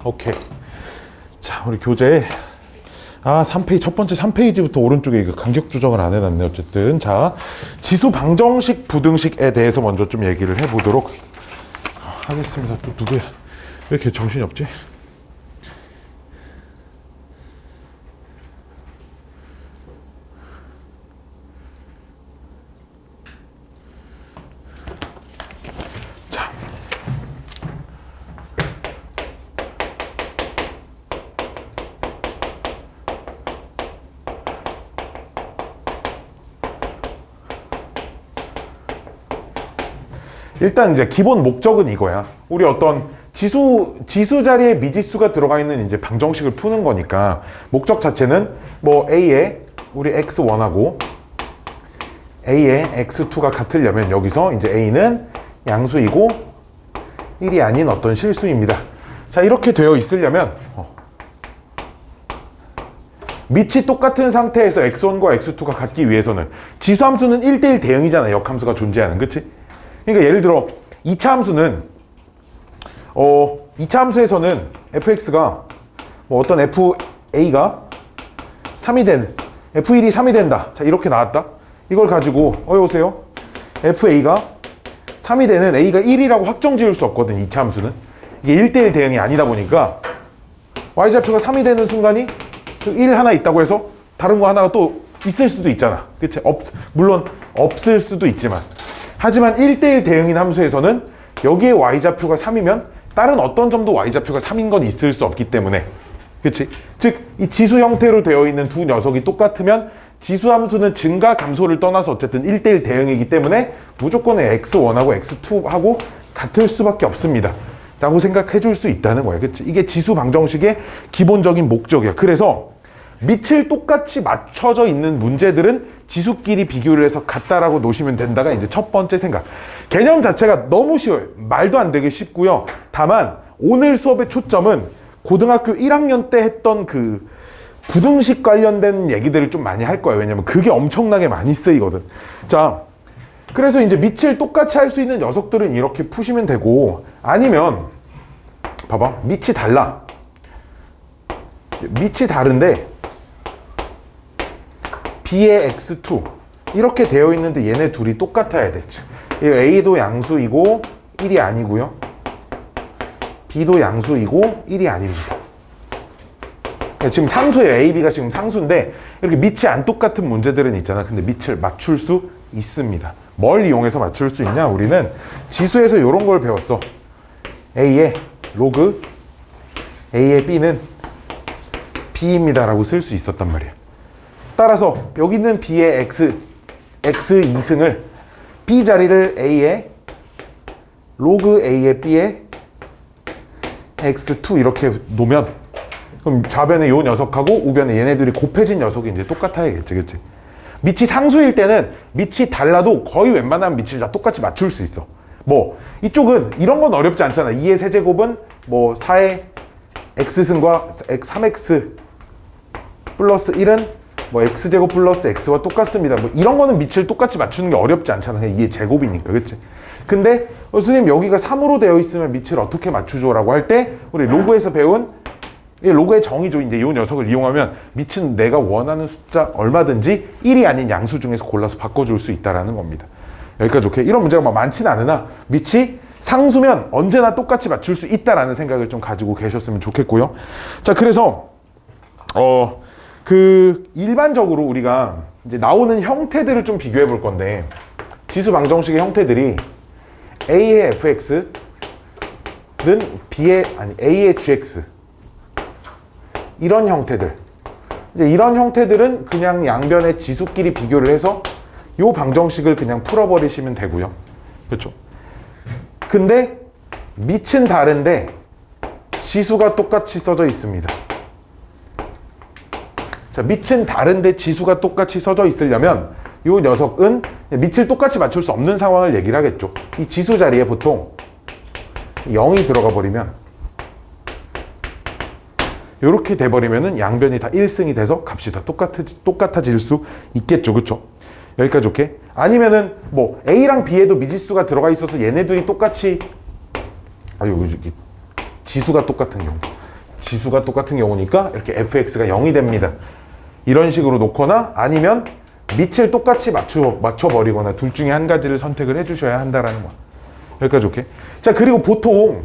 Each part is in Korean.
오케이. 자, 우리 교재 3페이지, 첫 번째 3페이지부터 오른쪽에 이거 간격 조정을 안 해놨네. 어쨌든 자, 지수 방정식, 부등식에 대해서 먼저 좀 얘기를 해보도록 하겠습니다. 또 누구야? 왜 이렇게 정신이 없지? 자, 일단 이제 기본 목적은 이거야. 우리 어떤 지수 자리에 미지수가 들어가 있는 이제 방정식을 푸는 거니까 목적 자체는 뭐 A에 우리 x1하고 A에 x2가 같으려면 여기서 이제 A는 양수이고 1이 아닌 어떤 실수입니다. 자, 이렇게 되어 있으려면 밑이 똑같은 상태에서 x1과 x2가 같기 위해서는 지수함수는 1대1 대응이잖아. 역함수가 존재하는. 그치? 그러니까 예를 들어 2차 함수는 2차 함수에서는 fx가 뭐 어떤 fa가 3이 된 f1이 3이 된다. 자, 이렇게 나왔다. 이걸 가지고 여보세요? fa가 3이 되는 a가 1이라고 확정 지을 수 없거든. 2차 함수는. 이게 1대1 대응이 아니다 보니까 y좌표가 3이 되는 순간이 1 하나 있다고 해서 다른 거 하나가 또 있을 수도 있잖아. 그치? 물론 없을 수도 있지만, 하지만 1대1 대응인 함수에서는 여기에 y좌표가 3이면 다른 어떤 점도 y좌표가 3인 건 있을 수 없기 때문에, 그치? 즉, 이 지수 형태로 되어 있는 두 녀석이 똑같으면 지수 함수는 증가 감소를 떠나서 어쨌든 1대1 대응이기 때문에 무조건 x1하고 x2하고 같을 수밖에 없습니다. 라고 생각해 줄 수 있다는 거예요. 그치? 이게 지수 방정식의 기본적인 목적이야. 그래서 밑을 똑같이 맞춰져 있는 문제들은 지수끼리 비교를 해서 같다라고 놓으시면 된다가 이제 첫 번째 생각. 개념 자체가 너무 쉬워요. 말도 안 되게 쉽고요. 다만 오늘 수업의 초점은 고등학교 1학년 때 했던 그 부등식 관련된 얘기들을 좀 많이 할 거예요. 왜냐면 그게 엄청나게 많이 쓰이거든. 자, 그래서 이제 밑을 똑같이 할 수 있는 녀석들은 이렇게 푸시면 되고, 아니면 봐봐, 밑이 달라. 밑이 다른데 b의 x2 이렇게 되어 있는데 얘네 둘이 똑같아야 돼. a도 양수이고 1이 아니고요, b도 양수이고 1이 아닙니다. 지금 상수예요. a, b가 지금 상수인데 이렇게 밑이 안 똑같은 문제들은 있잖아. 근데 밑을 맞출 수 있습니다. 뭘 이용해서 맞출 수 있냐? 우리는 지수에서 이런 걸 배웠어. a의 로그 a의 b는 b입니다 라고 쓸 수 있었단 말이야. 따라서 여기 있는 b의 x2승을 b 자리를 a의 로그 a의 b의 x2 이렇게 놓으면, 그럼 좌변에 요 녀석하고 우변에 얘네들이 곱해진 녀석이 이제 똑같아야겠지. 그치? 밑이 상수일 때는 밑이 달라도 거의 웬만한 밑을 다 똑같이 맞출 수 있어. 뭐 이쪽은 이런 건 어렵지 않잖아. 2의 세제곱은 뭐 4의 x승과 3x 플러스 1은 뭐 x제곱 플러스 x와 똑같습니다. 뭐 이런 거는 밑을 똑같이 맞추는 게 어렵지 않잖아. 그냥 2의 제곱이니까. 그치? 근데 선생님 여기가 3으로 되어 있으면 밑을 어떻게 맞추죠? 라고 할 때 우리 로그에서 배운 이 로그의 정의죠. 이제 이 녀석을 이용하면 밑은 내가 원하는 숫자 얼마든지 1이 아닌 양수 중에서 골라서 바꿔줄 수 있다는 겁니다. 여기까지 오케이? 이런 문제가 막 많지는 않으나 밑이 상수면 언제나 똑같이 맞출 수 있다라는 생각을 좀 가지고 계셨으면 좋겠고요. 자, 그래서 일반적으로 우리가 이제 나오는 형태들을 좀 비교해 볼 건데, 지수 방정식의 형태들이 a의 fx는 a의 gx, 이런 형태들. 이제 이런 형태들은 그냥 양변의 지수끼리 비교를 해서 요 방정식을 그냥 풀어버리시면 되고요. 그렇죠? 근데 밑은 다른데 지수가 똑같이 써져 있습니다. 자, 밑은 다른데 지수가 똑같이 써져 있으려면 요 녀석은 밑을 똑같이 맞출 수 없는 상황을 얘기를 하겠죠. 이 지수 자리에 보통 0이 들어가 버리면, 이렇게 돼버리면은 양변이 다 1승이 돼서 값이 다 똑같아질 수 있겠죠. 그쵸? 여기까지 오케이? 아니면은 뭐 A랑 B에도 미지수가 들어가 있어서 얘네들이 똑같이 지수가 똑같은 경우. 지수가 똑같은 경우니까 이렇게 fx가 0이 됩니다. 이런 식으로 놓거나 아니면 밑을 똑같이 맞춰버리거나 둘 중에 한 가지를 선택을 해주셔야 한다라는 거야. 여기까지 오케이? 자, 그리고 보통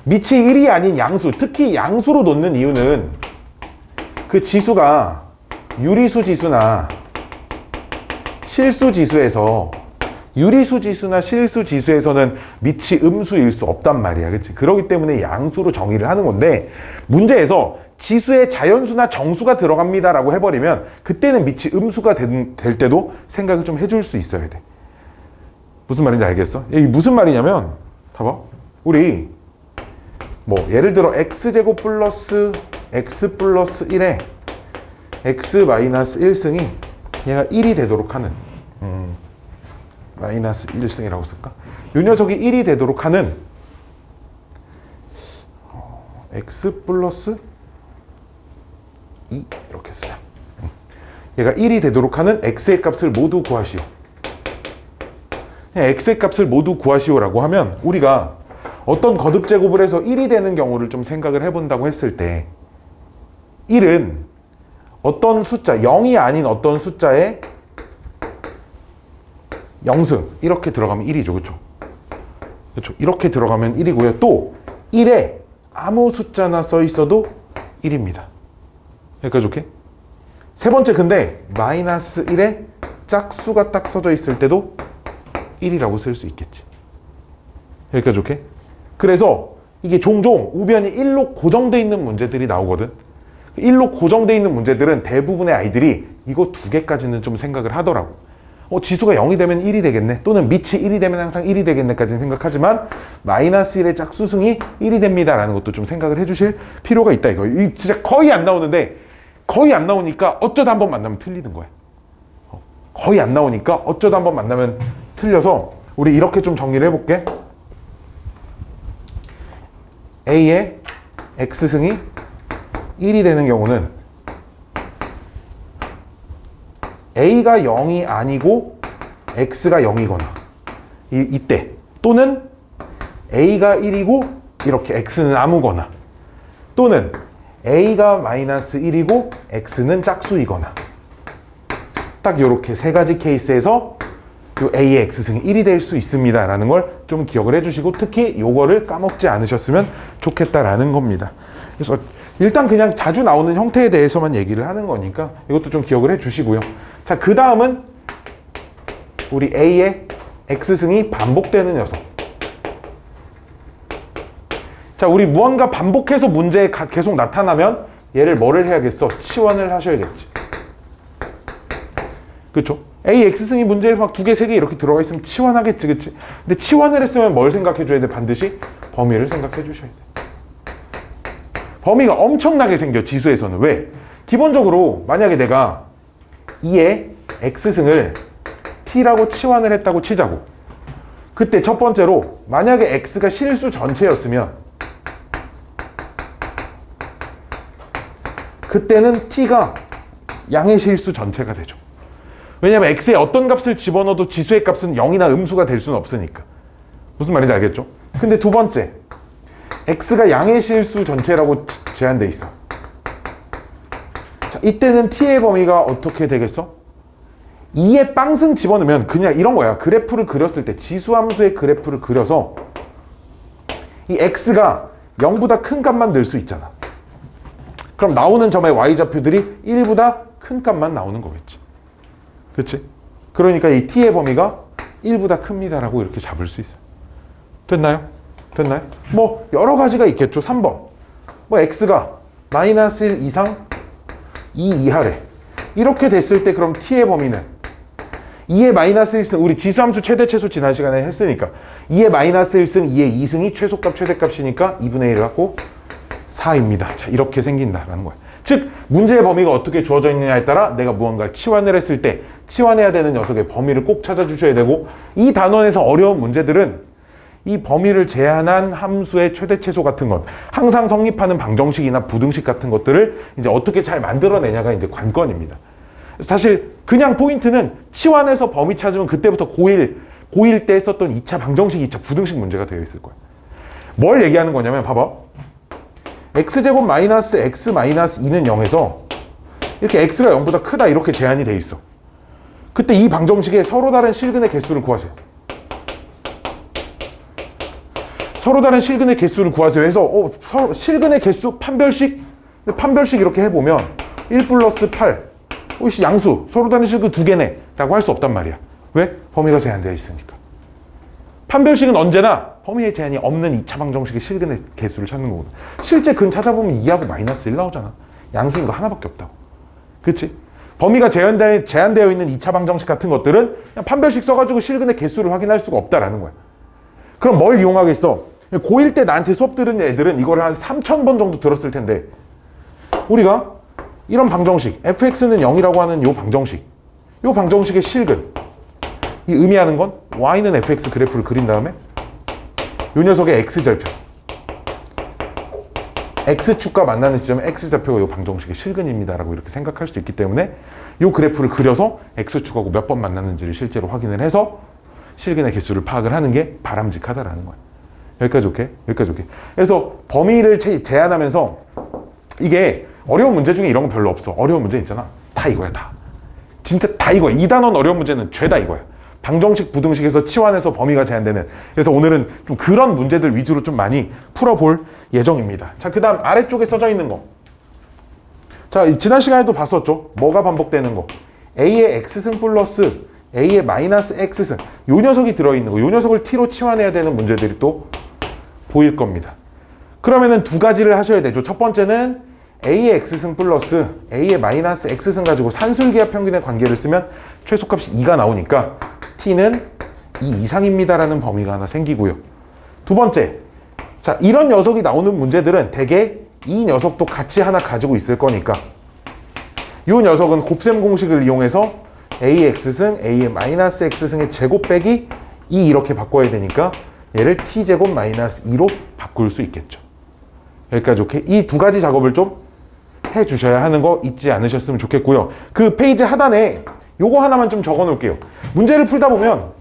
밑이 1이 아닌 양수, 특히 양수로 놓는 이유는 그 지수가 유리수 지수나 실수 지수에서 유리수 지수나 실수 지수에서는 밑이 음수일 수 없단 말이야. 그치? 그렇기 때문에 양수로 정의를 하는 건데 문제에서 지수에 자연수나 정수가 들어갑니다라고 해버리면 그때는 밑이 음수가 될 때도 생각을 좀 해줄 수 있어야 돼. 무슨 말인지 알겠어? 이게 무슨 말이냐면 봐봐. 우리 뭐 예를 들어 x제곱 플러스 x 플러스 1에 x 마이너스 1승이 얘가 1이 되도록 하는 마이너스 1승이라고 쓸까? 이 녀석이 1이 되도록 하는 x 플러스 2 이렇게 쓰자. 얘가 1이 되도록 하는 x의 값을 모두 구하시오. x의 값을 모두 구하시오라고 하면 우리가 어떤 거듭 제곱을 해서 1이 되는 경우를 좀 생각을 해본다고 했을 때 1은 어떤 숫자, 0이 아닌 어떤 숫자에 0승 이렇게 들어가면 1이죠. 그렇죠? 그렇죠? 이렇게 들어가면 1이고요. 또 1에 아무 숫자나 써 있어도 1입니다. 여기까지 오케이? 세 번째 근데 마이너스 1에 짝수가 딱 써져 있을 때도 1이라고 쓸 수 있겠지. 여기까지 오케이? 그래서 이게 종종 우변이 1로 고정되어 있는 문제들이 나오거든. 1로 고정되어 있는 문제들은 대부분의 아이들이 이거 두 개까지는 좀 생각을 하더라고. 지수가 0이 되면 1이 되겠네. 또는 밑이 1이 되면 항상 1이 되겠네까지는 생각하지만 마이너스 1의 짝수승이 1이 됩니다 라는 것도 좀 생각을 해주실 필요가 있다. 이거 진짜 거의 안 나오는데 거의 안 나오니까 어쩌다 한번 만나면 틀리는 거야. 거의 안 나오니까 어쩌다 한번 만나면 틀려서 우리 이렇게 좀 정리를 해볼게. A의 X승이 1이 되는 경우는 A가 0이 아니고 X가 0이거나 이때 또는 A가 1이고 이렇게 X는 아무거나 또는 A가 마이너스 1이고 X는 짝수이거나 딱 이렇게 세 가지 케이스에서 요 A의 X승이 1이 될 수 있습니다 라는 걸 좀 기억을 해주시고 특히 요거를 까먹지 않으셨으면 좋겠다라는 겁니다. 그래서 일단 그냥 자주 나오는 형태에 대해서만 얘기를 하는 거니까 이것도 좀 기억을 해주시고요. 자, 그 다음은 우리 A의 X승이 반복되는 녀석. 자, 우리 무언가 반복해서 문제에 계속 나타나면 얘를 뭐를 해야겠어? 치환을 하셔야겠지. 그렇죠? A, X승이 문제에 막 2개, 3개 이렇게 들어가 있으면 치환하겠지, 그치? 근데 치환을 했으면 뭘 생각해 줘야 돼? 반드시 범위를 생각해 주셔야 돼. 범위가 엄청나게 생겨, 지수에서는. 왜? 기본적으로 만약에 내가 2의 X승을 T라고 치환을 했다고 치자고. 그때 첫 번째로 만약에 X가 실수 전체였으면 그때는 T가 양의 실수 전체가 되죠. 왜냐면 X에 어떤 값을 집어넣어도 지수의 값은 0이나 음수가 될 수는 없으니까. 무슨 말인지 알겠죠? 근데 두 번째, X가 양의 실수 전체라고 제한돼 있어. 자, 이때는 T의 범위가 어떻게 되겠어? 2의 빵승 집어넣으면 그냥 이런 거야. 그래프를 그렸을 때 지수함수의 그래프를 그려서 이 X가 0보다 큰 값만 늘 수 있잖아. 그럼 나오는 점의 Y좌표들이 1보다 큰 값만 나오는 거겠지. 그치? 그러니까 이 T의 범위가 1보다 큽니다라고 이렇게 잡을 수 있어요. 됐나요? 됐나요? 뭐 여러 가지가 있겠죠. 3번. 뭐 X가 마이너스 1 이상 2 이하래. 이렇게 됐을 때 그럼 T의 범위는 2의 마이너스 1승, 우리 지수함수 최대 최소 지난 시간에 했으니까 2의 마이너스 1승, 2의 2승이 최소값 최대값이니까 2분의 1을 갖고 4입니다. 자, 이렇게 생긴다라는 거야. 즉 문제의 범위가 어떻게 주어져 있느냐에 따라 내가 무언가를 치환을 했을 때 치환해야 되는 녀석의 범위를 꼭 찾아주셔야 되고, 이 단원에서 어려운 문제들은 이 범위를 제한한 함수의 최대 최소 같은 것, 항상 성립하는 방정식이나 부등식 같은 것들을 이제 어떻게 잘 만들어내냐가 이제 관건입니다. 사실 그냥 포인트는 치환해서 범위 찾으면 그때부터 고1 때 썼던 2차 방정식, 2차 부등식 문제가 되어 있을 거예요. 뭘 얘기하는 거냐면 봐봐. x제곱 마이너스 x 마이너스 2는 0에서 이렇게 x가 0보다 크다 이렇게 제한이 돼 있어. 그때 이 방정식에 서로 다른 실근의 개수를 구하세요. 서로 다른 실근의 개수를 구하세요 해서 실근의 개수 판별식, 판별식 이렇게 해보면 1 플러스 8 양수 서로 다른 실근 두 개네 라고 할 수 없단 말이야. 왜? 범위가 제한되어 있으니까. 판별식은 언제나 범위의 제한이 없는 2차 방정식의 실근의 개수를 찾는 거거든. 실제 근 찾아보면 2하고 마이너스 1 나오잖아. 양수인 거 하나밖에 없다고. 그치? 범위가 제한되어 있는 2차 방정식 같은 것들은 그냥 판별식 써가지고 실근의 개수를 확인할 수가 없다라는 거야. 그럼 뭘 이용하겠어? 고1 때 나한테 수업 들은 애들은 이걸 한 3,000번 정도 들었을 텐데, 우리가 이런 방정식 fx는 0이라고 하는 요 방정식의 실근, 이 의미하는 건 y는 fx 그래프를 그린 다음에 요 녀석의 x절표, x축과 만나는 지점에 x절표가 요 방정식의 실근입니다 라고 이렇게 생각할 수도 있기 때문에 요 그래프를 그려서 x축하고 몇 번 만났는지를 실제로 확인을 해서 실근의 개수를 파악을 하는 게 바람직하다라는 거야. 여기까지 오케이? 여기까지 오케이? 그래서 범위를 제한하면서 이게 어려운 문제 중에 이런 건 별로 없어. 어려운 문제 있잖아. 다 이거야, 다. 진짜 다 이거야. 2단원 어려운 문제는 죄다 이거야. 방정식, 부등식에서 치환해서 범위가 제한되는. 그래서 오늘은 좀 그런 문제들 위주로 좀 많이 풀어볼 예정입니다. 자, 그 다음 아래쪽에 써져 있는 거. 자, 지난 시간에도 봤었죠? 뭐가 반복되는 거. a의 x승 플러스 a의 마이너스 x승. 요 녀석이 들어있는 거. 요 녀석을 t로 치환해야 되는 문제들이 또 보일 겁니다. 그러면은 두 가지를 하셔야 되죠. 첫 번째는 a의 x승 플러스 a의 마이너스 x승 가지고 산술기하 평균의 관계를 쓰면 최소값이 2가 나오니까 t는 2 이상입니다라는 범위가 하나 생기고요. 두 번째, 자, 이런 녀석이 나오는 문제들은 대개 이 녀석도 같이 하나 가지고 있을 거니까 이 녀석은 곱셈 공식을 이용해서 a의 x승, a의 마이너스 x승의 제곱 빼기 2 이렇게 바꿔야 되니까 얘를 t제곱 마이너스 2로 바꿀 수 있겠죠. 여기까지 오케이? 이 두 가지 작업을 좀 해주셔야 하는 거 잊지 않으셨으면 좋겠고요. 그 페이지 하단에 요거 하나만 좀 적어 놓을게요. 문제를 풀다 보면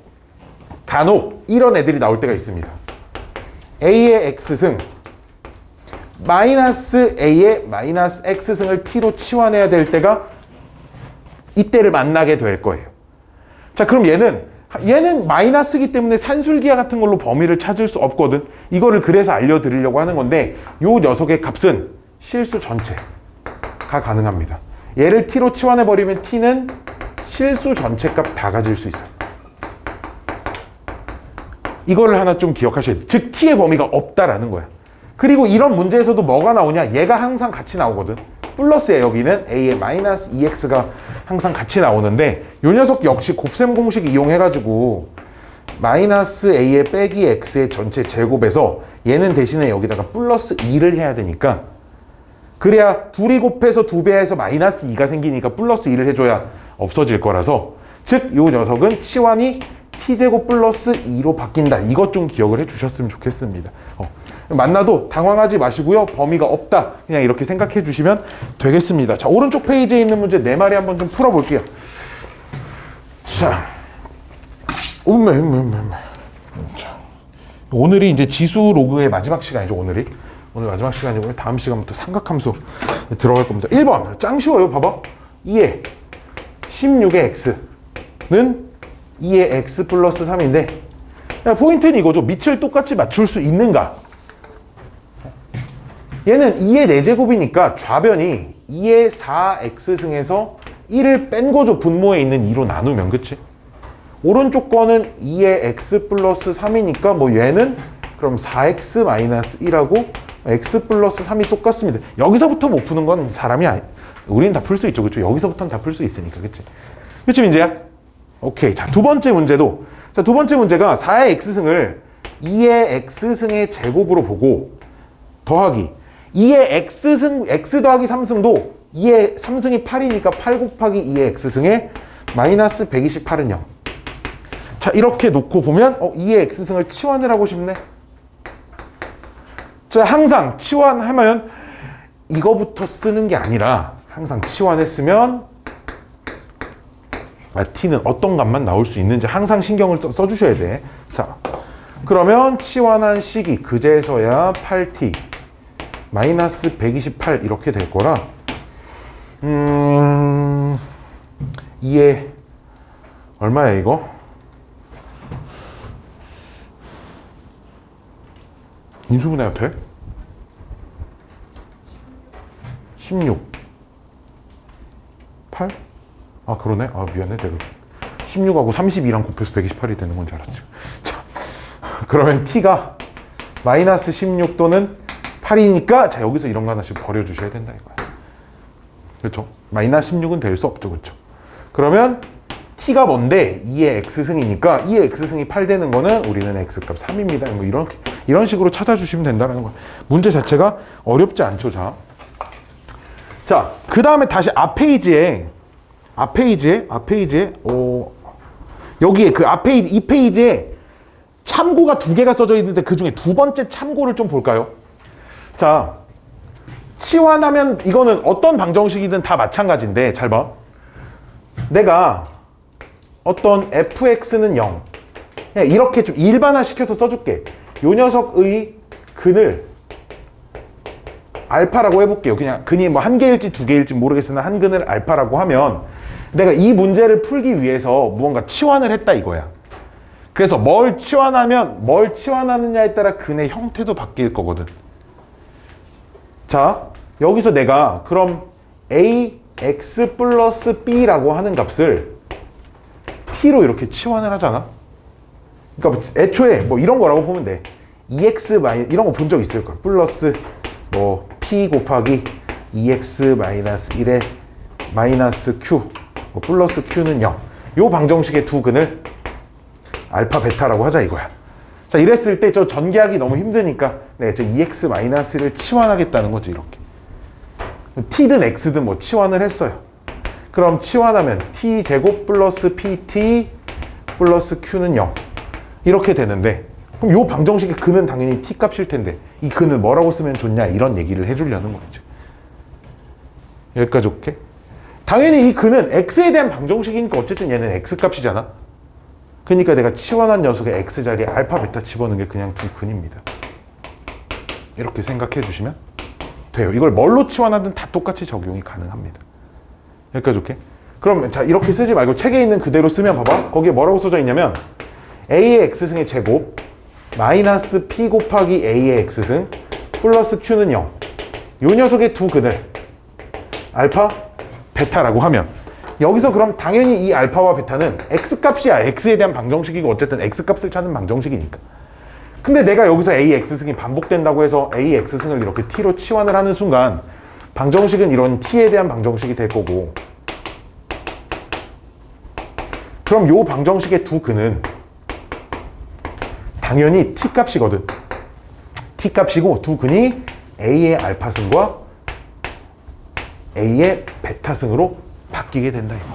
간혹 이런 애들이 나올 때가 있습니다. a의 x승 마이너스 a의 마이너스 x승을 t로 치환해야 될 때가 이때를 만나게 될 거예요. 자, 그럼 얘는 마이너스이기 때문에 산술기하 같은 걸로 범위를 찾을 수 없거든. 이거를 그래서 알려드리려고 하는 건데 요 녀석의 값은 실수 전체가 가능합니다. 얘를 t로 치환해버리면 t는 실수 전체 값 다 가질 수 있어요. 이거를 하나 좀 기억하셔야 돼요. 즉 t의 범위가 없다라는 거야. 그리고 이런 문제에서도 뭐가 나오냐? 얘가 항상 같이 나오거든. 플러스에 여기는 a의 마이너스 2x가 항상 같이 나오는데 요 녀석 역시 곱셈 공식 이용해가지고 마이너스 a의 빼기 x의 전체 제곱에서 얘는 대신에 여기다가 플러스 2를 해야 되니까 그래야 둘이 곱해서 2배해서 마이너스 2가 생기니까 플러스 2를 해줘야 없어질 거라서 즉 요 녀석은 치환이 t제곱 플러스 2로 바뀐다. 이것 좀 기억을 해주셨으면 좋겠습니다. 만나도 당황하지 마시고요. 범위가 없다. 그냥 이렇게 생각해 주시면 되겠습니다. 자, 오른쪽 페이지에 있는 문제 4마리 한번 좀 풀어볼게요. 자, 오늘이 이제 지수 로그의 마지막 시간이죠. 오늘 마지막 시간이고요. 다음 시간부터 삼각함수 들어갈 겁니다. 1번 짱 쉬워요. 봐봐. 2의 16의 x는 2의 x 플러스 3인데 포인트는 이거죠. 밑을 똑같이 맞출 수 있는가? 얘는 2의 4제곱이니까 좌변이 2의 4x승에서 1을 뺀 거죠. 분모에 있는 2로 나누면, 그치? 오른쪽 거는 2의 x 플러스 3이니까 뭐 얘는 그럼 4x 마이너스 1하고 x 플러스 3이 똑같습니다. 여기서부터 못 푸는 건 사람이 우리는 다 풀 수 있죠. 그쵸? 여기서부터는 다 풀 수 있으니까, 그치? 그치, 민재야? 오케이. 자, 두 번째 문제도. 자, 두 번째 문제가 4의 x승을 2의 x승의 제곱으로 보고 더하기 2의 x승, x 더하기 3승도 2의 3승이 8이니까 8 곱하기 2의 x승에 마이너스 128은 0. 자, 이렇게 놓고 보면 2의 x승을 치환을 하고 싶네. 자, 항상 치환하면 이거부터 쓰는 게 아니라 항상 치환했으면 t는 어떤 값만 나올 수 있는지 항상 신경을 써주셔야 돼. 자, 그러면 치환한 식이 그제서야 8t 마이너스 128 이렇게 될 거라 2에 얼마야 이거? 인수분해가 돼? 16 8? 아 그러네. 아 미안해 내가 16하고 32랑 곱해서 128이 되는 건 줄 알았지. 자 그러면 t가 마이너스 16 또는 8이니까 자 여기서 이런 거 하나씩 버려주셔야 된다 이거야. 그렇죠? 마이너스 16은 될 수 없죠. 그렇죠? 그러면 t가 뭔데 2의 x승이니까 2의 x승이 8 되는 거는 우리는 x값 3입니다. 뭐 이런 식으로 찾아주시면 된다는 거야. 문제 자체가 어렵지 않죠. 자, 그 다음에 다시 앞 페이지에 여기에 그 앞 페이지, 이 페이지에 참고가 2개가 써져 있는데 그 중에 두 번째 참고를 좀 볼까요? 자, 치환하면 이거는 어떤 방정식이든 다 마찬가지인데 잘 봐. 내가 어떤 fx는 0 그냥 이렇게 좀 일반화 시켜서 써줄게. 요 녀석의 근을 알파라고 해볼게요. 그냥 근이 뭐 한 개일지 두 개일지 모르겠으나 한 근을 알파라고 하면 내가 이 문제를 풀기 위해서 무언가 치환을 했다 이거야. 그래서 뭘 치환하느냐에 따라 근의 형태도 바뀔 거거든. 자, 여기서 내가 그럼 ax 플러스 b라고 하는 값을 t로 이렇게 치환을 하잖아. 그러니까 애초에 뭐 이런 거라고 보면 돼. 2x 마이너스 이런 거 본 적 있을 거야. 플러스 뭐 p 곱하기 2x 마이너스 1에 마이너스 q 뭐 플러스 q는 0. 요 방정식의 두 근을 알파 베타라고 하자 이거야. 자 이랬을 때 저 전개하기 너무 힘드니까 저 2x 마이너스를 치환하겠다는 거지 이렇게. t든 x든 뭐 치환을 했어요. 그럼 치환하면 t제곱 플러스 pt 플러스 q는 0 이렇게 되는데 그럼 요 방정식의 근은 당연히 t 값일 텐데 이 근을 뭐라고 쓰면 좋냐 이런 얘기를 해주려는 거죠. 여기까지 오케이? 당연히 이 근은 x에 대한 방정식이니까 어쨌든 얘는 x 값이잖아. 그러니까 내가 치환한 녀석의 x 자리에 알파 베타 집어넣은 게 그냥 두 근입니다. 이렇게 생각해 주시면 돼요. 이걸 뭘로 치환하든 다 똑같이 적용이 가능합니다. 여기까지 오케이? 그럼 자 이렇게 쓰지 말고 책에 있는 그대로 쓰면 봐봐. 거기에 뭐라고 써져 있냐면 a의 x승의 제곱 마이너스 p 곱하기 a의 x승 플러스 q는 0. 요 녀석의 두 근을 알파 베타라고 하면 여기서 그럼 당연히 이 알파와 베타는 x값이야. x에 대한 방정식이고 어쨌든 x값을 찾는 방정식이니까. 근데 내가 여기서 a x승이 반복된다고 해서 a x승을 이렇게 t로 치환을 하는 순간 방정식은 이런 t에 대한 방정식이 될 거고 그럼 요 방정식의 두 근은 당연히 t값이거든. t값이고 두 근이 a의 알파승과 a의 베타승으로 바뀌게 된다 이거.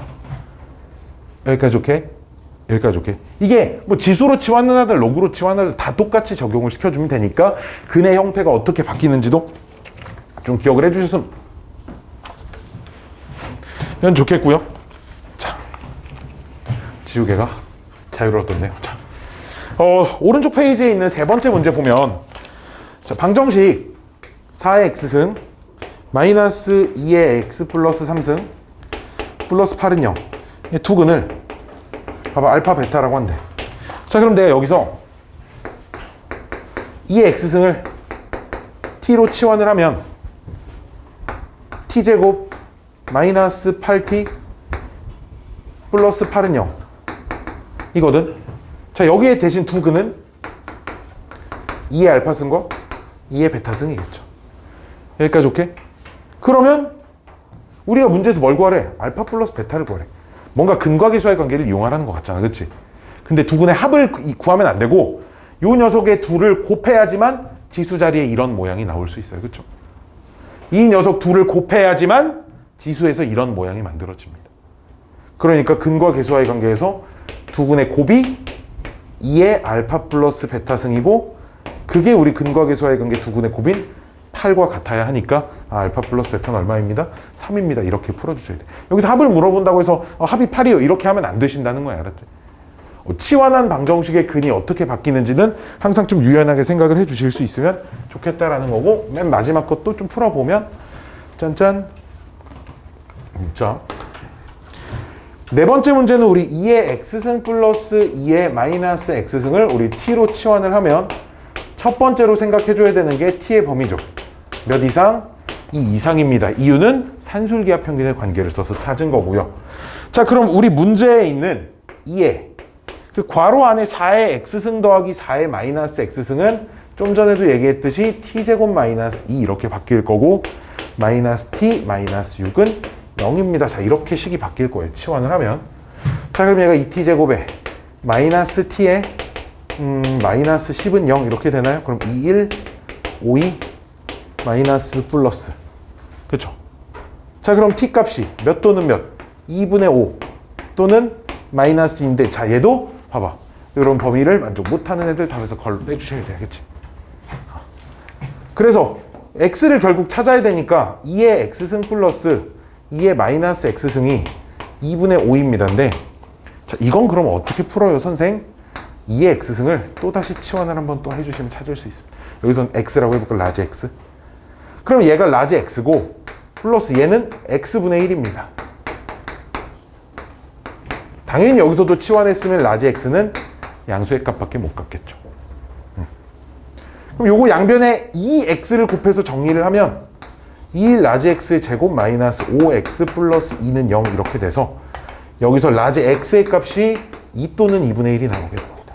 여기까지 오케이? 여기까지 오케이? 이게 뭐 지수로 치환을 하든 로그로 치환을 하든 다 똑같이 적용을 시켜주면 되니까 근의 형태가 어떻게 바뀌는지도 좀 기억을 해주셨으면 좋겠고요. 자, 지우개가 자유로웠네요. 자, 오른쪽 페이지에 있는 세 번째 문제 보면 자, 방정식 4의 x승 마이너스 2의 x 플러스 3승 플러스 8은 0 두 근을 봐봐 알파 베타라고 한대. 자 그럼 내가 여기서 2의 x승을 t로 치환을 하면 t제곱 마이너스 8t 플러스 8은 0 이거든. 자 여기에 대신 두 근은 2의 알파승과 2의 베타승이겠죠. 여기까지 오케이? 그러면 우리가 문제에서 뭘 구하래? 알파 플러스 베타를 구하래. 뭔가 근과 계수와의 관계를 이용하라는 것 같잖아. 그치? 근데 두 근의 합을 구하면 안 되고 요 녀석의 둘을 곱해야지만 지수 자리에 이런 모양이 나올 수 있어요. 그쵸? 이 녀석 둘을 곱해야지만 지수에서 이런 모양이 만들어집니다. 그러니까 근과 계수와의 관계에서 두 근의 곱이 2의 알파 플러스 베타승이고 그게 우리 근과 계수와의 관계 두 근의 곱인 8과 같아야 하니까 알파 플러스 베타는 얼마입니다? 3입니다. 이렇게 풀어주셔야 돼. 여기서 합을 물어본다고 해서 합이 8이요. 이렇게 하면 안 되신다는 거야. 알았지? 치환한 방정식의 근이 어떻게 바뀌는지는 항상 좀 유연하게 생각을 해 주실 수 있으면 좋겠다라는 거고, 맨 마지막 것도 좀 풀어보면 짠짠. 자, 네 번째 문제는 우리 2의 x승 플러스 2의 마이너스 x승을 우리 t로 치환을 하면 첫 번째로 생각해 줘야 되는 게 t의 범위죠. 몇 이상? 2 이상입니다. 이유는 산술기하 평균의 관계를 써서 찾은 거고요. 자, 그럼 우리 문제에 있는 2의 그 괄호 안에 4의 x승 더하기 4의 마이너스 x승은 좀 전에도 얘기했듯이 t제곱 마이너스 2 이렇게 바뀔 거고, 마이너스 t 마이너스 6은 0입니다. 자, 이렇게 식이 바뀔 거예요. 치환을 하면. 자, 그럼 얘가 2t제곱에 마이너스 t에 마이너스 10은 0 이렇게 되나요? 그럼 2, 1, 5, 2 마이너스 플러스. 그렇죠? 자, 그럼 t 값이 몇 또는 몇? 2분의 5 또는 마이너스인데, 자, 얘도 봐봐. 이런 범위를 만족 못하는 애들 답에서 걸 빼주셔야 되겠지. 그래서 x를 결국 찾아야 되니까 2의 x승 플러스 2의 마이너스 x승이 2분의 5입니다. 근데 자, 이건 그럼 어떻게 풀어요, 선생? 2의 x승을 또다시 치환을 한번 또 해주시면 찾을 수 있습니다. 여기서는 x라고 해볼까? 라지 x. 그럼 얘가 라지 x고 플러스 얘는 x분의 1입니다. 당연히 여기서도 치환했으면 라지 x는 양수의 값밖에 못 갖겠죠. 그럼 요거 양변에 2x를 곱해서 정리를 하면 2 라지 x의 제곱 마이너스 5x 플러스 2는 0 이렇게 돼서 여기서 라지 x의 값이 2 또는 2분의 1이 나오게 됩니다.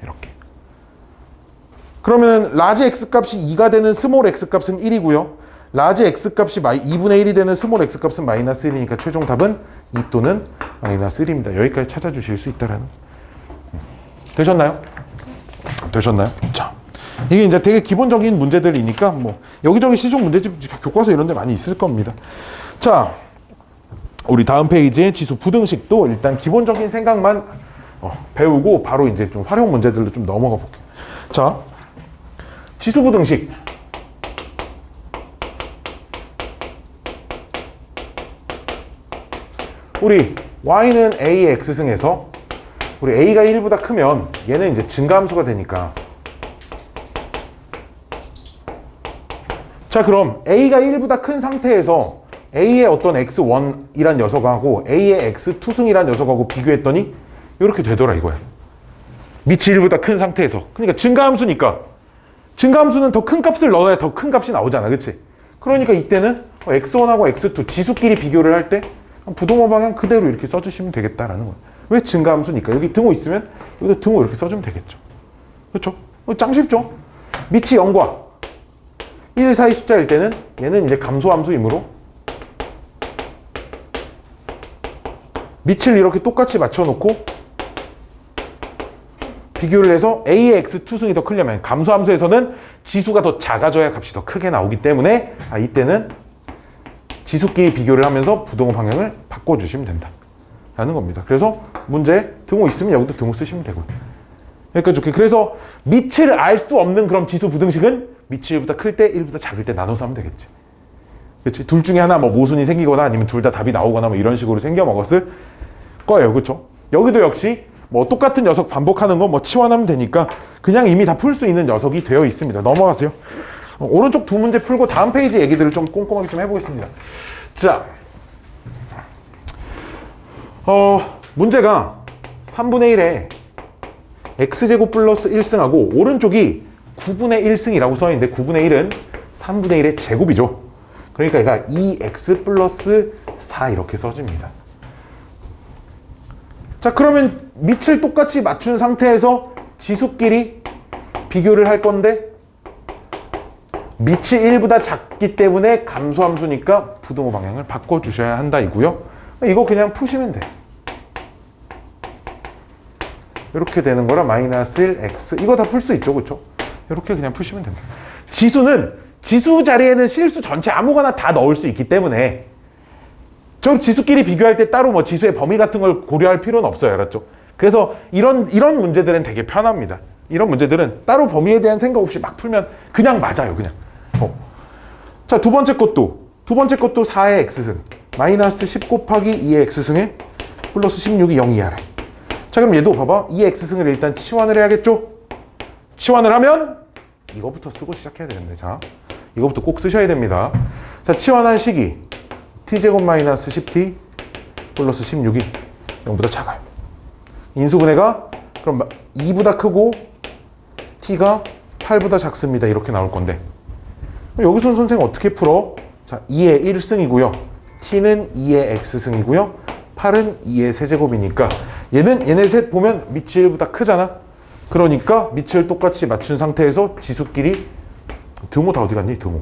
이렇게. 그러면 라지 x 값이 2가 되는 스몰 x 값은 1이고요. 라지 x 값이 2분의 1이 되는 스몰 x 값은 마이너스 1이니까 최종 답은 2 또는 마이너스 1입니다. 여기까지 찾아주실 수 있다라는. 되셨나요? 되셨나요? 자, 이게 이제 되게 기본적인 문제들이니까 뭐 여기저기 시중 문제집 교과서 이런 데 많이 있을 겁니다. 자, 우리 다음 페이지에 지수 부등식도 일단 기본적인 생각만 배우고 바로 이제 좀 활용 문제들로 좀 넘어가 볼게요. 자, 지수 부등식. 우리 y는 a의 x승에서 우리 a가 1보다 크면 얘는 이제 증가함수가 되니까, 자, 그럼 a가 1보다 큰 상태에서 a의 어떤 x1이란 녀석하고 a의 x2승이란 녀석하고 비교했더니 이렇게 되더라 이거야. 밑이 1보다 큰 상태에서. 그러니까 증가함수니까 증가함수는 더 큰 값을 넣어야 더 큰 값이 나오잖아, 그치? 그러니까 이때는 x1하고 x2 지수끼리 비교를 할 때 부동호 방향 그대로 이렇게 써주시면 되겠다라는 거예요. 왜? 증가함수니까. 여기 등호 있으면 여기도 등호 이렇게 써주면 되겠죠. 그렇죠? 짱 쉽죠? 밑이 0과 1 사이 숫자일 때는 얘는 이제 감소함수이므로 밑을 이렇게 똑같이 맞춰놓고 비교를 해서 a의 x2승이 더 크려면 감소함수에서는 지수가 더 작아져야 값이 더 크게 나오기 때문에 이때는 지수끼리 비교를 하면서 부동호 방향을 바꿔주시면 된다 라는 겁니다. 그래서 문제 등호 있으면 여기도 등호 쓰시면 되고요. 그러니까 좋게. 그래서 밑을 알 수 없는 그럼 지수 부등식은 밑이 1보다 클 때 1보다 작을 때 나눠서 하면 되겠지. 그렇지? 둘 중에 하나 뭐 모순이 생기거나 아니면 둘 다 답이 나오거나 뭐 이런 식으로 생겨 먹었을 거예요. 그렇죠? 여기도 역시 뭐 똑같은 녀석 반복하는 거 뭐 치환하면 되니까 그냥 이미 다 풀 수 있는 녀석이 되어 있습니다. 넘어가세요. 오른쪽 두 문제 풀고 다음 페이지 얘기들을 좀 꼼꼼하게 좀 해보겠습니다. 자, 문제가 3분의 1에 x제곱 플러스 1승하고 오른쪽이 9분의 1승이라고 써있는데 9분의 1은 3분의 1의 제곱이죠. 그러니까 얘가 2x 플러스 4 이렇게 써집니다. 자, 그러면 밑을 똑같이 맞춘 상태에서 지수끼리 비교를 할 건데 밑이 1보다 작기 때문에 감소함수니까 부등호 방향을 바꿔주셔야 한다 이고요. 이거 그냥 푸시면 돼. 이렇게 되는 거라 마이너스 1x 이거 다 풀 수 있죠, 그렇죠? 이렇게 그냥 푸시면 됩니다. 지수는 지수 자리에는 실수 전체 아무거나 다 넣을 수 있기 때문에 저 지수끼리 비교할 때 따로 뭐 지수의 범위 같은 걸 고려할 필요는 없어요, 알았죠? 그래서 이런 문제들은 되게 편합니다. 이런 문제들은 따로 범위에 대한 생각 없이 막 풀면 그냥 맞아요, 그냥. 자, 두 번째 것도 4의 x승 마이너스 10 곱하기 2의 x승에 플러스 16이 0 이하래. 자, 그럼 얘도 봐봐. 이 x승을 일단 치환을 해야겠죠? 치환을 하면 이거부터 쓰고 시작해야 되는데, 자, 이거부터 꼭 쓰셔야 됩니다. 자, 치환한 식이 t제곱 마이너스 10t 플러스 16이 0보다 작아요. 인수분해가 그럼 2보다 크고 t가 8보다 작습니다. 이렇게 나올 건데, 여기서는 선생님 어떻게 풀어? 자, 2의 1승이고요. t는 2의 x승이고요. 8은 2의 세제곱이니까 얘네 셋 보면 밑이 1보다 크잖아. 그러니까 밑을 똑같이 맞춘 상태에서 지수끼리 등호 다 어디 갔니? 등호.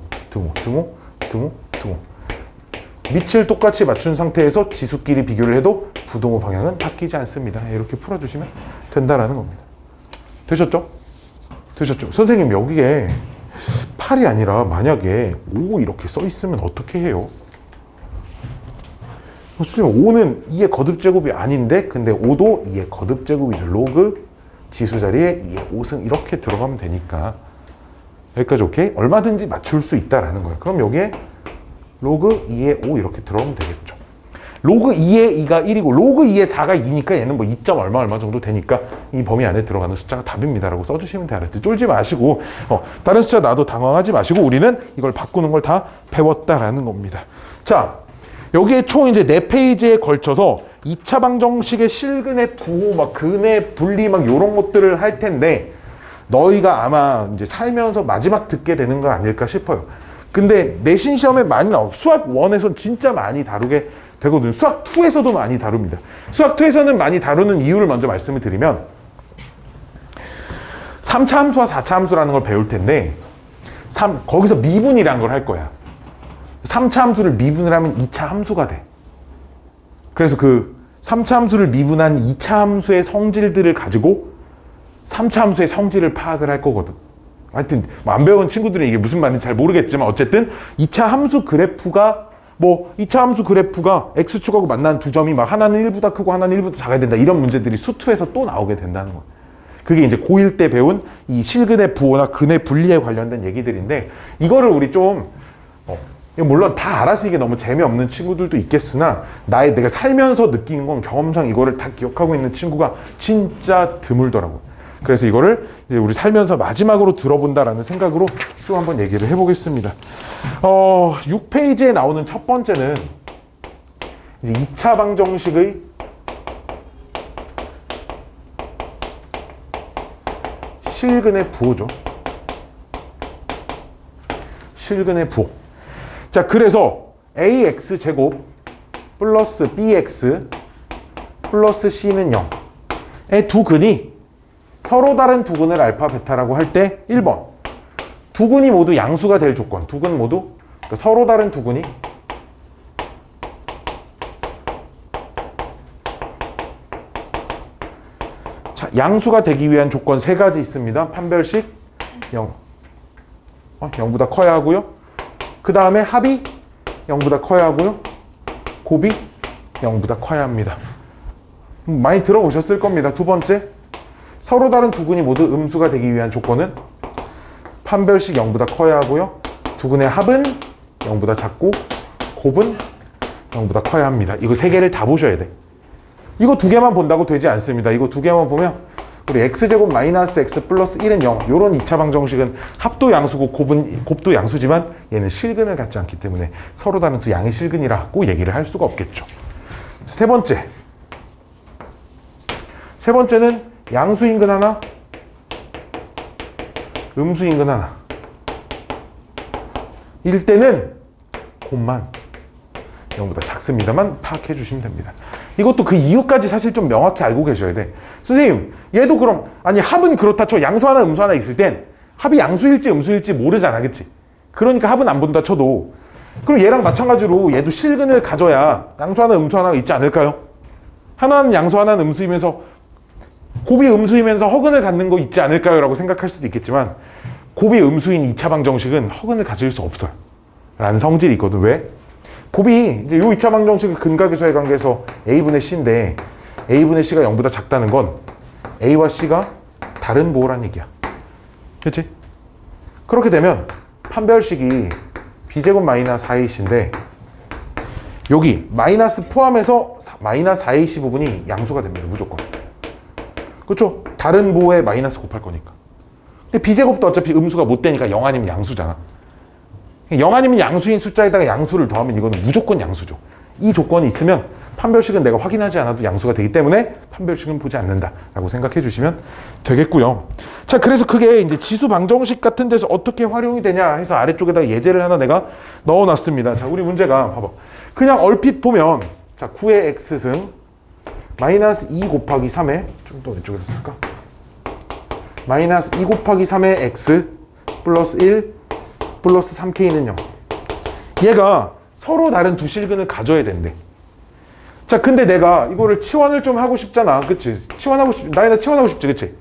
밑을 똑같이 맞춘 상태에서 지수끼리 비교를 해도 부등호 방향은 바뀌지 않습니다. 이렇게 풀어주시면 된다라는 겁니다. 되셨죠? 선생님 여기에 8이 아니라 만약에 5 이렇게 써 있으면 어떻게 해요? 선생님 5는 2의 거듭제곱이 아닌데 근데 5도 2의 거듭제곱이죠. 로그 지수 자리에 2의 5승 이렇게 들어가면 되니까 여기까지 오케이? 얼마든지 맞출 수 있다라는 거예요. 그럼 여기에 로그 2의 5 이렇게 들어오면 되겠죠. 로그 2의 2가 1이고 로그 2의 4가 2니까 얘는 뭐 2점 얼마 정도 되니까 이 범위 안에 들어가는 숫자가 답입니다라고 써주시면 돼요. 쫄지 마시고 다른 숫자 나도 당황하지 마시고 우리는 이걸 바꾸는 걸 다 배웠다라는 겁니다. 자, 여기에 총 이제 4페이지에 걸쳐서 2차 방정식의 실근의 부호, 막 근의 분리 막 요런 것들을 할 텐데 너희가 아마 이제 살면서 마지막 듣게 되는 거 아닐까 싶어요. 근데 내신 시험에 많이 나오고 수학 1에서는 진짜 많이 다루게 되거든요. 수학 2에서도 많이 다룹니다. 수학 2에서는 많이 다루는 이유를 먼저 말씀을 드리면 3차 함수와 4차 함수라는 걸 배울 텐데 거기서 미분이라는 걸 할 거야. 3차 함수를 미분을 하면 2차 함수가 돼. 그래서 그 3차 함수를 미분한 2차 함수의 성질들을 가지고 3차 함수의 성질을 파악을 할 거거든. 하여튼 안 배운 친구들은 이게 무슨 말인지 잘 모르겠지만 어쨌든 2차 함수 그래프가 2차 함수 그래프가 x축하고 만나는 두 점이 막 하나는 1보다 크고 하나는 1보다 작아야 된다. 이런 문제들이 수투에서 또 나오게 된다는 거예요. 그게 이제 고1 때 배운 이 실근의 부호나 근의 분리에 관련된 얘기들인데 이거를 우리 좀 물론 다 알아서 이게 너무 재미없는 친구들도 있겠으나 내가 살면서 느낀 건 경험상 이거를 다 기억하고 있는 친구가 진짜 드물더라고요. 그래서 이거를 이제 우리 살면서 마지막으로 들어본다라는 생각으로 또 한번 얘기를 해보겠습니다. 6페이지에 나오는 첫 번째는 이제 2차 방정식의 실근의 부호죠. 실근의 부호. 자, 그래서 ax 제곱 플러스 bx 플러스 c는 0의 두 근이 서로 다른 두 근을 알파 베타라고 할 때 1번 두 근이 모두 양수가 될 조건, 두 근 모두 그러니까 서로 다른 두 근이 자, 양수가 되기 위한 조건 세 가지 있습니다. 판별식 0 0보다 커야 하고요. 그 다음에 합이 0보다 커야 하고요. 곱이 0보다 커야 합니다. 많이 들어보셨을 겁니다. 두 번째, 서로 다른 두 근이 모두 음수가 되기 위한 조건은 판별식 0보다 커야 하고요. 두 근의 합은 0보다 작고 곱은 0보다 커야 합니다. 이거 세 개를 다 보셔야 돼. 이거 두 개만 본다고 되지 않습니다. 이거 두 개만 보면 우리 x제곱 마이너스 x 플러스 1은 0 이런 2차 방정식은 합도 양수고 곱도 양수지만 얘는 실근을 갖지 않기 때문에 서로 다른 두 양의 실근이라고 얘기를 할 수가 없겠죠. 세 번째는 양수인근 하나, 음수인근 하나 일 때는 곱만 0보다 작습니다만 파악해 주시면 됩니다. 이것도 그 이유까지 사실 좀 명확히 알고 계셔야 돼. 선생님, 얘도 그럼 아니 합은 그렇다 쳐. 양수 하나 음수 하나 있을 땐 합이 양수일지 음수일지 모르잖아, 그치? 그러니까 합은 안 본다 쳐도 그럼 얘랑 마찬가지로 얘도 실근을 가져야 양수 하나 음수 하나가 있지 않을까요? 하나는 양수 하나는 음수이면서 곱이 음수이면서 허근을 갖는 거 있지 않을까요? 라고 생각할 수도 있겠지만 곱이 음수인 2차 방정식은 허근을 가질 수 없어요 라는 성질이 있거든. 왜? 곱이 이제 요 2차 방정식의 근각에서의 관계에서 a분의 c인데 a분의 c가 0보다 작다는 건 a와 c가 다른 부호란 얘기야. 그렇지? 그렇게 되면 판별식이 b제곱 마이너스 4ac인데 여기 마이너스 포함해서 마이너스 4ac 부분이 양수가 됩니다. 무조건. 그렇죠? 다른 부호에 마이너스 곱할 거니까. 근데 b제곱도 어차피 음수가 못 되니까 0 아니면 양수잖아. 0 아니면 양수인 숫자에다가 양수를 더하면 이거는 무조건 양수죠. 이 조건이 있으면 판별식은 내가 확인하지 않아도 양수가 되기 때문에 판별식은 보지 않는다라고 생각해 주시면 되겠고요. 자, 그래서 그게 이제 지수 방정식 같은 데서 어떻게 활용이 되냐 해서 아래쪽에다가 예제를 하나 내가 넣어놨습니다. 자, 우리 문제가 봐봐. 그냥 얼핏 보면 자, 9의 x승 마이너스 2 곱하기 3의 좀 더 왼쪽에서 쓸까? 마이너스 2 곱하기 3의 x 플러스 1 플러스 3k는 0. 얘가 서로 다른 두 실근을 가져야 된대. 자, 근데 내가 이거를 치환을 좀 하고 싶잖아. 그치? 치환하고 싶, 나이나 치환하고 싶지, 그치?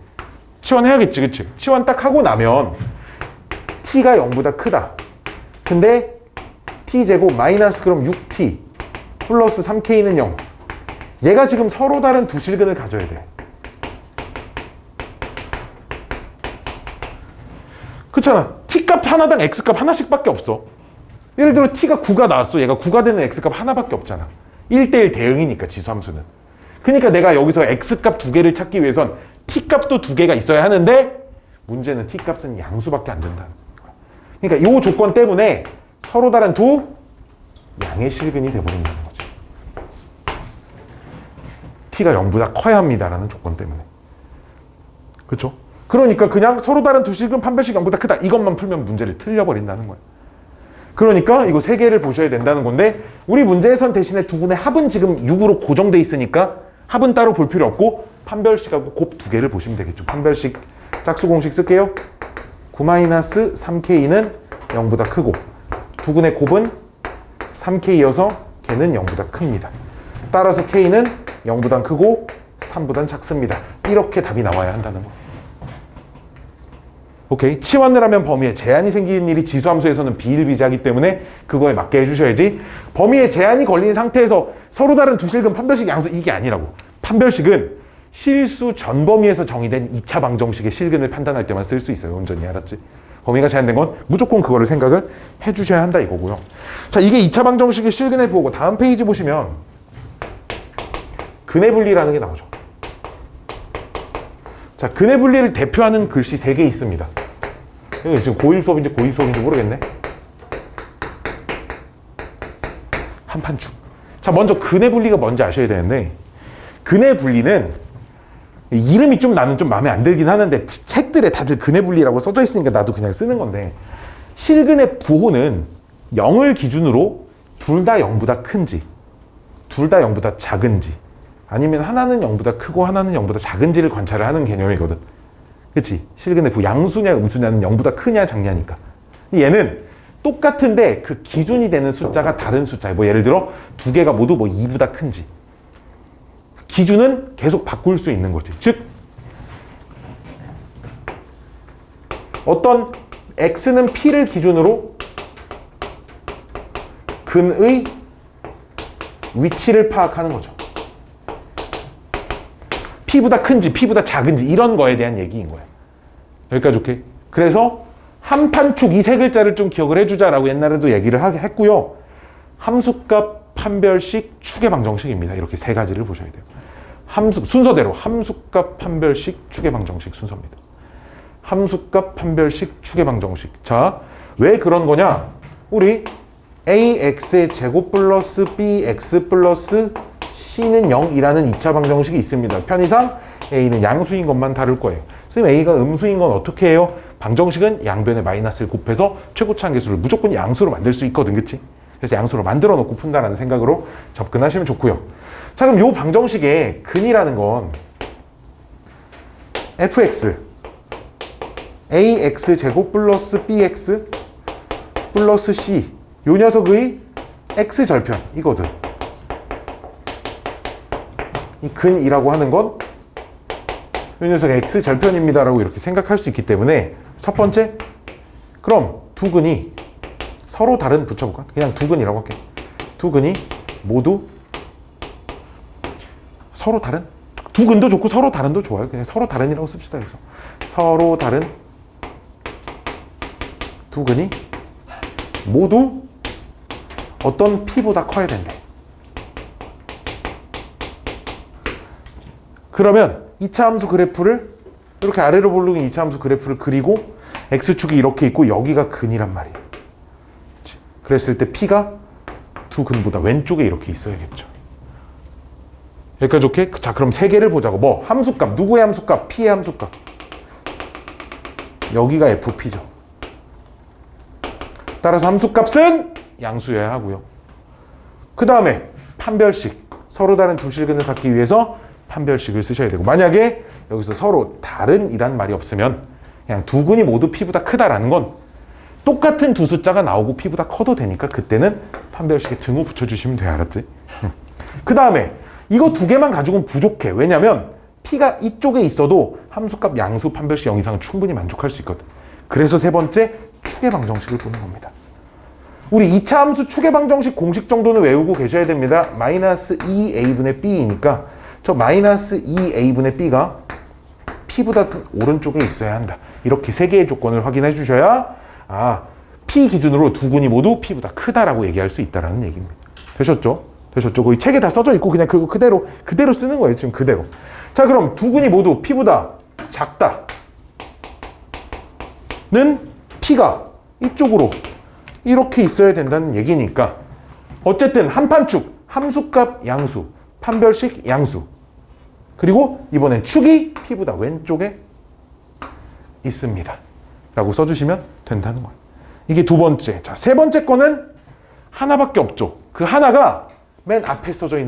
치환해야겠지, 그치? 치환 딱 하고 나면 t가 0보다 크다. 근데 t제곱 마이너스 그럼 6t 플러스 3k는 0. 얘가 지금 서로 다른 두 실근을 가져야 돼. 그렇잖아. t값 하나당 x값 하나씩밖에 없어. 예를 들어 t가 9가 나왔어. 얘가 9가 되는 x값 하나밖에 없잖아. 1대1 대응이니까 지수함수는. 그러니까 내가 여기서 x값 두 개를 찾기 위해선 t값도 두 개가 있어야 하는데 문제는 t값은 양수밖에 안 된다는 거야. 그러니까 이 조건 때문에 서로 다른 두 양의 실근이 돼버린다는 거죠. t가 0보다 커야 합니다라는 조건 때문에. 그렇죠? 그러니까 그냥 서로 다른 두 실근 판별식 0보다 크다. 이것만 풀면 문제를 틀려버린다는 거야. 그러니까 이거 세 개를 보셔야 된다는 건데 우리 문제에선 대신에 두 분의 합은 지금 6으로 고정돼 있으니까 합은 따로 볼 필요 없고 판별식하고 곱 두 개를 보시면 되겠죠. 판별식 짝수 공식 쓸게요. 9-3k는 0보다 크고 두근의 곱은 3k여서 걔는 0보다 큽니다. 따라서 k는 0보다 크고 3보다 작습니다. 이렇게 답이 나와야 한다는 거. 오케이. 치환을 하면 범위에 제한이 생기는 일이 지수함수에서는 비일비재하기 때문에 그거에 맞게 해주셔야지. 범위에 제한이 걸린 상태에서 서로 다른 두 실근 판별식 양수 이게 아니라고. 판별식은 실수 전 범위에서 정의된 2차 방정식의 실근을 판단할 때만 쓸 수 있어요. 온전히 알았지? 범위가 제한된 건 무조건 그거를 생각을 해주셔야 한다 이거고요. 자, 이게 2차 방정식의 실근의 부호고 다음 페이지 보시면 근의 분리라는 게 나오죠. 자, 근의 분리를 대표하는 글씨 3개 있습니다. 이거 지금 고1 수업인지 고2 수업인지 모르겠네. 한판축. 자, 먼저 근의 분리가 뭔지 아셔야 되는데 근의 분리는 이름이 좀 나는 좀 마음에 안 들긴 하는데 책들에 다들 근의 분리라고 써져 있으니까 나도 그냥 쓰는 건데 실근의 부호는 0을 기준으로 둘 다 0보다 큰지 둘 다 0보다 작은지 아니면 하나는 0보다 크고 하나는 0보다 작은지를 관찰을 하는 개념이거든. 그치? 실근의 부 양수냐 음수냐는 0보다 크냐 작냐니까. 얘는 똑같은데 그 기준이 되는 숫자가 다른 숫자예요. 뭐 예를 들어 두 개가 모두 뭐 2보다 큰지. 기준은 계속 바꿀 수 있는 거지. 즉 어떤 x는 p를 기준으로 근의 위치를 파악하는 거죠. p보다 큰지 p보다 작은지 이런 거에 대한 얘기인 거야. 여기까지 오케이? 그래서 한판축 이 세 글자를 좀 기억을 해주자라고 옛날에도 얘기를 했고요. 함수값 판별식 추계 방정식입니다. 이렇게 세 가지를 보셔야 돼요. 순서대로 함수값 판별식 추계 방정식 순서입니다. 함수값 판별식 추계 방정식. 자, 왜 그런 거냐? 우리 ax의 제곱 플러스 bx 플러스 c는 0이라는 2차 방정식이 있습니다. 편의상 a는 양수인 것만 다룰 거예요. 선생님 a가 음수인 건 어떻게 해요? 방정식은 양변에 마이너스를 곱해서 최고치 한계수를 무조건 양수로 만들 수 있거든. 그치? 그래서 양수로 만들어 놓고 푼다라는 생각으로 접근하시면 좋고요. 자, 그럼 요 방정식의 근이라는 건 fx ax 제곱 플러스 bx 플러스 c 요 녀석의 x절편 이거든. 이 근이라고 하는 건 이 녀석의 x절편입니다 라고 이렇게 생각할 수 있기 때문에 첫 번째, 그럼 두 근이 서로 다른 붙여볼까? 그냥 두 근이라고 할게. 두 근이 모두 서로 다른? 두 근도 좋고 서로 다른도 좋아요. 그냥 서로 다른이라고 씁시다. 그래서 서로 다른 두 근이 모두 어떤 p보다 커야 된대. 그러면 2차 함수 그래프를 이렇게 아래로 볼록인 2차 함수 그래프를 그리고 x축이 이렇게 있고 여기가 근이란 말이에요. 그치? 그랬을 때 P가 두 근보다 왼쪽에 이렇게 있어야겠죠. 여기까지 오케이? 자, 그럼 세 개를 보자고. 뭐? 함수값. 누구의 함수값? P의 함수값. 여기가 FP죠. 따라서 함수값은 양수여야 하고요. 그 다음에 판별식. 서로 다른 두 실근을 갖기 위해서 판별식을 쓰셔야 되고, 만약에 여기서 서로 다른 이란 말이 없으면 그냥 두 근이 모두 P보다 크다라는 건 똑같은 두 숫자가 나오고 P보다 커도 되니까 그때는 판별식에 등호 붙여주시면 돼요. 알았지? 그 다음에 이거 두 개만 가지고는 부족해. 왜냐면 P가 이쪽에 있어도 함수값 양수 판별식 0 이상은 충분히 만족할 수 있거든. 그래서 세 번째 축의 방정식을 보는 겁니다. 우리 2차 함수 축의 방정식 공식 정도는 외우고 계셔야 됩니다. 마이너스 2a분의 b이니까 저 마이너스 2a분의 b가 P보다 오른쪽에 있어야 한다. 이렇게 세 개의 조건을 확인해 주셔야 P 기준으로 두 근이 모두 P보다 크다라고 얘기할 수 있다는 얘기입니다. 되셨죠? 되셨죠? 거기 책에 다 써져 있고 그냥 그거 그대로 쓰는 거예요. 지금 그대로. 자, 그럼 두 근이 모두 P보다 작다는 P가 이쪽으로 이렇게 있어야 된다는 얘기니까 어쨌든 한판축, 함수값 양수, 판별식 양수, 그리고 이번엔 축이 P보다 왼쪽에 있습니다 라고 써주시면 된다는 거예요. 이게 두 번째. 자, 세 번째 거는 하나밖에 없죠. 그 하나가 맨 앞에 써져 있는